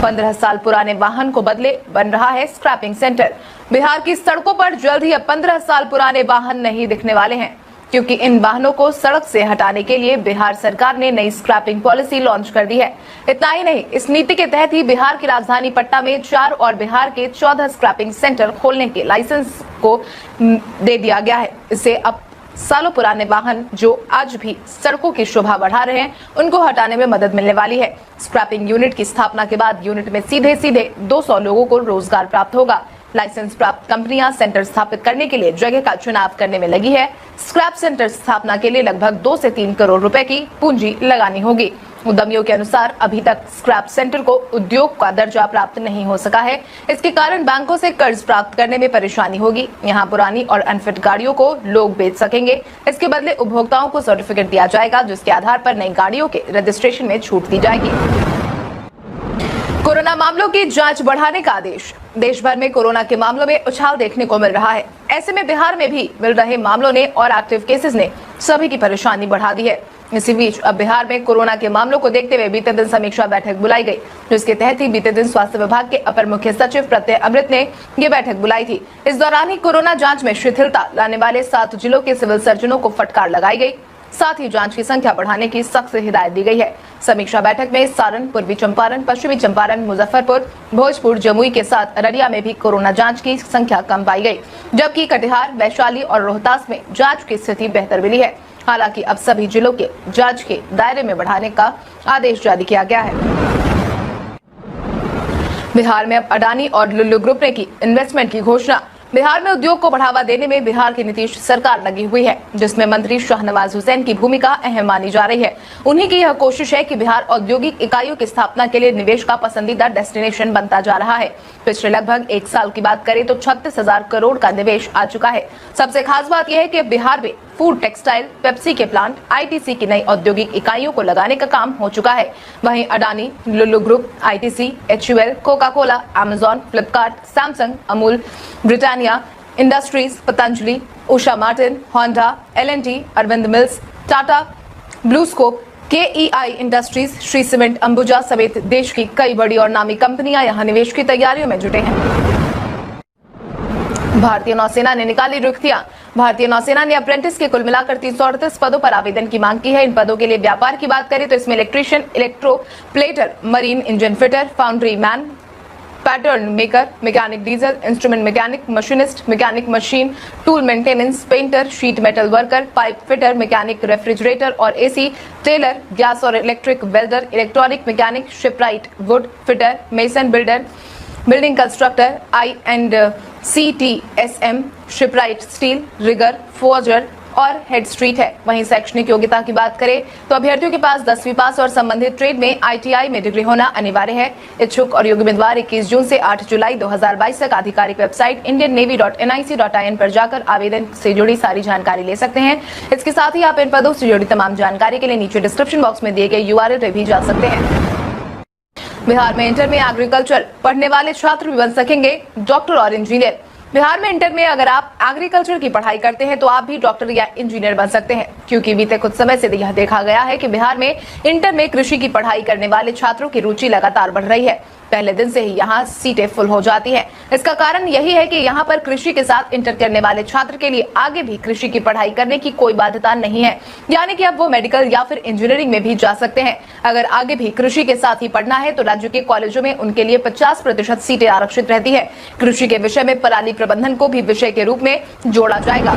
15 साल पुराने वाहन को बदले बन रहा है स्क्रैपिंग सेंटर। बिहार की सड़कों पर जल्द ही अब 15 साल पुराने वाहन नहीं दिखने वाले हैं, क्योंकि इन वाहनों को सड़क से हटाने के लिए बिहार सरकार ने नई स्क्रैपिंग पॉलिसी लॉन्च कर दी है। इतना ही नहीं, इस नीति के तहत ही बिहार की राजधानी पटना में 4 और बिहार के 14 स्क्रैपिंग सेंटर खोलने के लाइसेंस को दे दिया गया है। इससे अब सालों पुराने वाहन जो आज भी सड़कों की शोभा बढ़ा रहे हैं, उनको हटाने में मदद मिलने वाली है। स्क्रैपिंग यूनिट की स्थापना के बाद यूनिट में सीधे 200 लोगों को रोजगार प्राप्त होगा। लाइसेंस प्राप्त कंपनियां सेंटर स्थापित करने के लिए जगह का चुनाव करने में लगी है। स्क्रैप सेंटर स्थापना के लिए लगभग 2 से 3 करोड़ रुपए की पूंजी लगानी होगी। उद्यमियों के अनुसार अभी तक स्क्रैप सेंटर को उद्योग का दर्जा प्राप्त नहीं हो सका है। इसके कारण बैंकों से कर्ज प्राप्त करने में परेशानी होगी। यहाँ पुरानी और अनफिट गाड़ियों को लोग बेच सकेंगे। इसके बदले उपभोक्ताओं को सर्टिफिकेट दिया जाएगा, जिसके आधार पर नई गाड़ियों के रजिस्ट्रेशन में छूट दी जाएगी। कोरोना मामलों की जांच बढ़ाने का आदेश। देश भर में कोरोना के मामलों में उछाल देखने को मिल रहा है। ऐसे में बिहार में भी मिल रहे मामलों ने और एक्टिव केसेस ने सभी की परेशानी बढ़ा दी है। इसी बीच अब बिहार में कोरोना के मामलों को देखते हुए बीते दिन समीक्षा बैठक बुलाई गई, जिसके तहत ही बीते दिन स्वास्थ्य विभाग के अपर मुख्य सचिव प्रत्यय अमृत ने ये बैठक बुलाई थी। इस दौरान ही कोरोना जांच में शिथिलता लाने वाले 7 जिलों के सिविल सर्जनों को फटकार लगाई गई। साथ ही जांच की संख्या बढ़ाने की सख्त हिदायत दी गई है। समीक्षा बैठक में सारण, पूर्वी चंपारण, पश्चिमी चंपारण, मुजफ्फरपुर, भोजपुर, जमुई के साथ अररिया में भी कोरोना जांच की संख्या कम पाई गई, जबकि कटिहार, वैशाली और रोहतास में जांच की स्थिति बेहतर मिली है। हालांकि अब सभी जिलों के जांच के दायरे में बढ़ाने का आदेश जारी किया गया है। बिहार में अब अडानी और लुल्लू ग्रुप ने की इन्वेस्टमेंट की घोषणा। बिहार में उद्योग को बढ़ावा देने में बिहार की नीतीश सरकार लगी हुई है, जिसमें मंत्री शाहनवाज हुसैन की भूमिका अहम मानी जा रही है। उन्हीं की यह कोशिश है कि बिहार औद्योगिक इकाइयों की स्थापना के लिए निवेश का पसंदीदा डेस्टिनेशन बनता जा रहा है। पिछले लगभग 1 साल की बात करें तो 36,000 करोड़ का निवेश आ चुका है। सबसे खास बात यह है कि बिहार में फूड, टेक्सटाइल, पेप्सी के प्लांट, आईटीसी की नई औद्योगिक इकाइयों को लगाने का काम हो चुका है। वहीं Adani, Lulu Group, ITC, HUL, Coca Cola, Amazon, Flipkart, Samsung, Amul, Britannia Industries, Patanjali, Usha Martin, Honda, L&T, Arvind Mills, Tata, BlueScope, KEI Industries, Shree Cement, Ambuja समेत देश की कई बड़ी और नामी कंपनियां यहां निवेश की तैयारियों में जुटे हैं। भारतीय नौसेना ने निकाली रिक्तियां। भारतीय नौसेना ने अप्रेंटिस के कुल मिलाकर 338 पदों पर आवेदन की मांग की है। इन पदों के लिए व्यापार की बात करें तो इसमें electrician, electroplater, marine engine fitter, foundry man, pattern maker, mechanic diesel, instrument mechanic, machinist, mechanic machine, tool maintenance, painter, sheet metal worker, pipe fitter, mechanic refrigerator और एसी, टेलर, गैस और electric welder, electronic mechanic, shipwright, wood fitter, mason builder, building constructor, INCTSM, shipwright, steel rigger, forger और head street है। वहीं शैक्षणिक योग्यता की बात करें तो अभ्यर्थियों के पास 10वीं पास और संबंधित ट्रेड में ITI में डिग्री होना अनिवार्य है। इच्छुक और योग्य उम्मीदवार 21 जून से 8 जुलाई 2022 तक आधिकारिक वेबसाइट indiannavy.nic.in पर जाकर आवेदन से जुड़ी सारी जानकारी ले सकते हैं। इसके साथ ही आप इन पदों से जुड़ी तमाम जानकारी के लिए नीचे डिस्क्रिप्शन बॉक्स में दिए गए URL पर भी जा सकते हैं। बिहार में इंटर में एग्रीकल्चर पढ़ने वाले छात्र भी बन सकेंगे डॉक्टर और इंजीनियर। बिहार में इंटर में अगर आप एग्रीकल्चर की पढ़ाई करते हैं तो आप भी डॉक्टर या इंजीनियर बन सकते हैं, क्योंकि बीते कुछ समय से यह देखा गया है कि बिहार में इंटर में कृषि की पढ़ाई करने वाले छात्रों की रुचि लगातार बढ़ रही है। पहले दिन से ही यहाँ सीटें फुल हो जाती हैं। इसका कारण यही है कि यहाँ पर कृषि के साथ इंटर करने वाले छात्र के लिए आगे भी कृषि की पढ़ाई करने की कोई बाध्यता नहीं है, यानी कि अब वो मेडिकल या फिर इंजीनियरिंग में भी जा सकते हैं। अगर आगे भी कृषि के साथ ही पढ़ना है तो राज्य के कॉलेजों में उनके लिए 50% सीटें आरक्षित रहती है। कृषि के विषय में पराली प्रबंधन को भी विषय के रूप में जोड़ा जाएगा।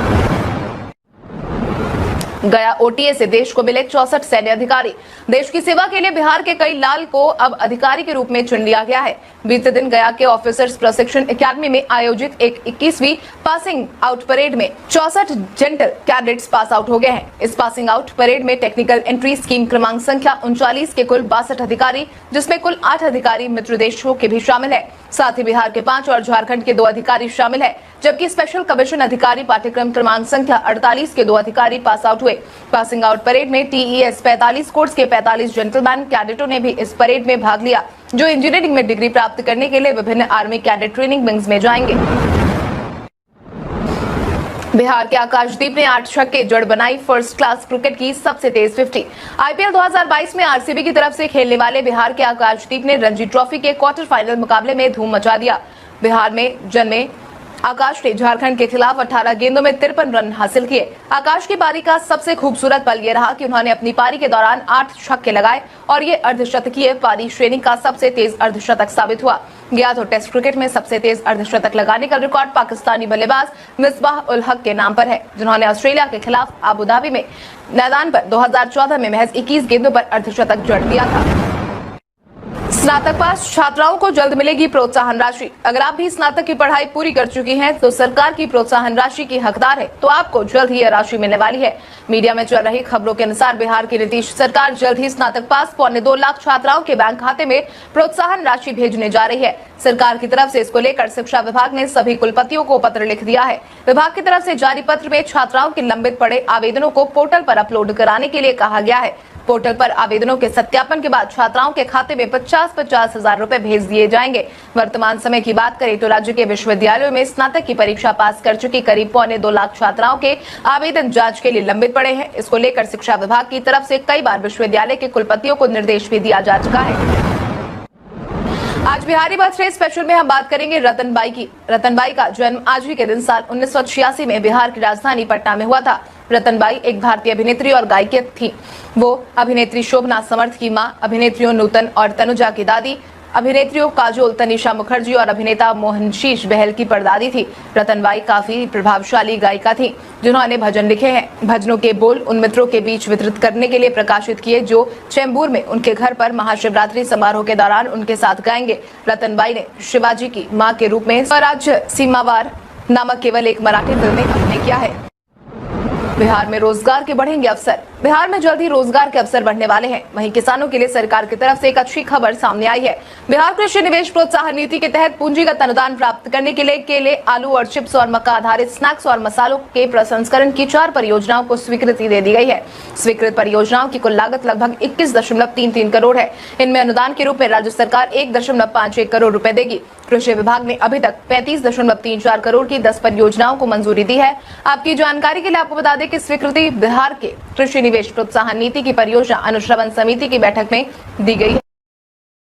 गया OTA से देश को मिले 64 सैन्य अधिकारी। देश की सेवा के लिए बिहार के कई लाल को अब अधिकारी के रूप में चुन लिया गया है। बीते दिन गया के ऑफिसर्स प्रशिक्षण एकेडमी में आयोजित एक 21वीं पासिंग आउट परेड में 64 जेंटल कैडेट्स पास आउट हो गए हैं। इस पासिंग आउट परेड में टेक्निकल एंट्री स्कीम क्रमांक संख्या 39 के कुल 62 अधिकारी, जिसमें कुल 8 अधिकारी मित्र देशों के भी शामिल है। साथ ही बिहार के 5 और झारखंड के 2 अधिकारी शामिल है, जबकि स्पेशल कमीशन अधिकारी पाठ्यक्रम क्रमांक संख्या 48 के 2 अधिकारी पास आउट हुए। पासिंग आउट परेड में TES 45 कोर्स के 45 जेंटलमैन कैडेटों ने भी इस परेड में भाग लिया, जो इंजीनियरिंग में डिग्री प्राप्त करने के लिए विभिन्न आर्मी कैडेट ट्रेनिंग विंग्स में जाएंगे। बिहार के आकाशदीप ने 8 छक्के जड़ बनाई फर्स्ट क्लास क्रिकेट की सबसे तेज 50। आईपीएल 2022 में आरसीबी की तरफ से खेलने वाले बिहार के आकाशदीप ने रणजी ट्रॉफी के क्वार्टर फाइनल मुकाबले में धूम मचा दिया। बिहार में जन्मे आकाश ने झारखंड के खिलाफ 18 गेंदों में 53 रन हासिल किए। आकाश की पारी का सबसे खूबसूरत पल ये रहा कि उन्होंने अपनी पारी के दौरान 8 छक्के लगाए और ये अर्धशतकीय पारी श्रेणी का सबसे तेज अर्धशतक साबित हुआ। गया तो टेस्ट क्रिकेट में सबसे तेज अर्धशतक लगाने का रिकॉर्ड पाकिस्तानी बल्लेबाज मिसबाह उल हक के नाम पर है, जिन्होंने ऑस्ट्रेलिया के खिलाफ अबू धाबी में मैदान पर 2014 में महज 21 गेंदों पर अर्धशतक जड़ दिया था। स्नातक पास छात्राओं को जल्द मिलेगी प्रोत्साहन राशि। अगर आप भी स्नातक की पढ़ाई पूरी कर चुकी हैं तो सरकार की प्रोत्साहन राशि की हकदार है, तो आपको जल्द ही यह राशि मिलने वाली है। मीडिया में चल रही खबरों के अनुसार बिहार की नीतीश सरकार जल्द ही स्नातक पास 2.25 लाख छात्राओं के बैंक खाते में प्रोत्साहन राशि भेजने जा रही है। सरकार की तरफ से इसको लेकर शिक्षा विभाग ने सभी कुलपतियों को पत्र लिख दिया है। विभाग की तरफ से जारी पत्र में छात्राओं के लंबित पड़े आवेदनों को पोर्टल पर अपलोड कराने के लिए कहा गया है। पोर्टल पर आवेदनों के सत्यापन के बाद छात्राओं के खाते में 50-50 हजार रुपए भेज दिए जाएंगे। वर्तमान समय की बात करें तो राज्य के विश्वविद्यालयों में स्नातक की परीक्षा पास कर चुकी करीब 2.25 लाख छात्राओं के आवेदन जांच के लिए लंबित पड़े हैं। इसको लेकर शिक्षा विभाग की तरफ से कई बार विश्वविद्यालय के कुलपतियों को निर्देश भी दिया जा चुका है। आज बिहारी बर्थडे स्पेशल में हम बात करेंगे रतनबाई की। रतनबाई का जन्म आज ही के दिन साल 1986 में बिहार की राजधानी पटना में हुआ था। रतनबाई एक भारतीय अभिनेत्री और गायिका थी। वो अभिनेत्री शोभना समर्थ की मां, अभिनेत्रियों नूतन और तनुजा की दादी, अभिनेत्रियों काजोल, तनिषा मुखर्जी और अभिनेता मोहनशीष बहल की परदादी थी। रतनबाई काफी प्रभावशाली गायिका थी, जिन्होंने भजन लिखे हैं। भजनों के बोल उन मित्रों के बीच वितरित करने के लिए प्रकाशित किए जो चेंबूर में उनके घर पर महाशिवरात्रि समारोह के दौरान उनके साथ गाएंगे। रतनबाई ने शिवाजी की मां के रूप में स्वराज्य सीमावार नामक केवल एक मराठी फिल्म में अभिनय किया है। बिहार में रोजगार के बढ़ेंगे अवसर। बिहार में जल्द ही रोजगार के अवसर बढ़ने वाले हैं। वहीं किसानों के लिए सरकार की तरफ से एक अच्छी खबर सामने आई है। बिहार कृषि निवेश प्रोत्साहन नीति के तहत पूंजीगत अनुदान प्राप्त करने के लिए केले, आलू और चिप्स और मक्का आधारित स्नैक्स और मसालों के प्रसंस्करण की 4 परियोजनाओं को स्वीकृति दे दी गई है। स्वीकृत परियोजनाओं की कुल लागत लगभग 21.33 करोड़ है। इनमें अनुदान के रूप में राज्य सरकार 1.51 करोड़ रुपए देगी। कृषि विभाग ने अभी तक 35.34 करोड़ की 10 परियोजनाओं को मंजूरी दी है। आपकी जानकारी के लिए आपको बता दें कि स्वीकृति बिहार के कृषि निवेश प्रोत्साहन नीति की परियोजना अनुश्रवण समिति की बैठक में दी गई है।